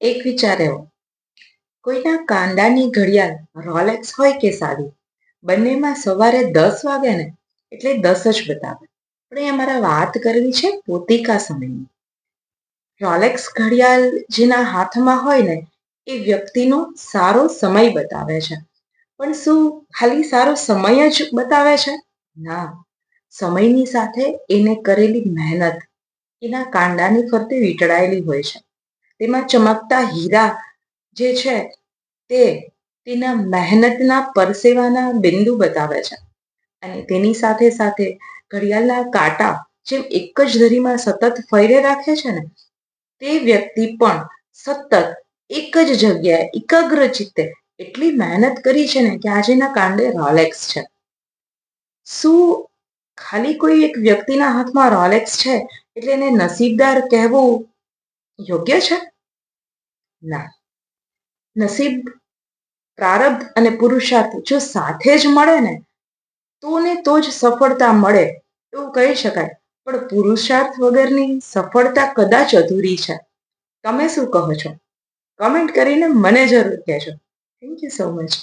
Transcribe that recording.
એક વિચાર એવો, કોઈના કાંડાની ઘડિયાળ રોલેક્સ હોય કે સાદી, બંનેમાં સવારે 10 વાગે ને એટલે 10 જ બતાવે. પણ એ અમારા વાત કરવી છે પોતિકા સમયની. રોલેક્સ ઘડિયાળ જેના હાથમાં હોય ને એ વ્યક્તિનો સારો સમય બતાવે છે. પણ શું ખાલી સારો સમય જ બતાવે છે? ના, સમયની સાથે એને કરેલી મહેનત એના કાંડાની ફરતે વીંટળાયેલી હોય છે. તેમાં ચમકતા હીરા જે છે તે તેના મહેનતના પરસેવાના બિંદુ બતાવે છે. અને તેની સાથે સાથે ઘડિયાળના કાંટા જેમ એક જ ધરીમાં સતત ફર્યે રાખે છે ને, તે વ્યક્તિ પણ સતત એક જ જગ્યાએ એકાગ્ર ચિત્તે એટલી મહેનત કરી છે ને કે આજે એના કાંડે રોલેક્સ છે. શું ખાલી કોઈ એક વ્યક્તિના હાથમાં રોલેક્સ છે એટલે એને નસીબદાર કહેવું યોગ્ય છે? ના. નસીબ, પ્રારબ્ધ અને પુરુષાર્થ જો સાથે જ મળે ને તો જ સફળતા મળે એવું કહી શકાય. પણ પુરુષાર્થ વગરની સફળતા કદાચ અધૂરી છે. તમે શું કહો છો? કમેન્ટ કરીને મને જરૂર કહેજો. Thank you so much.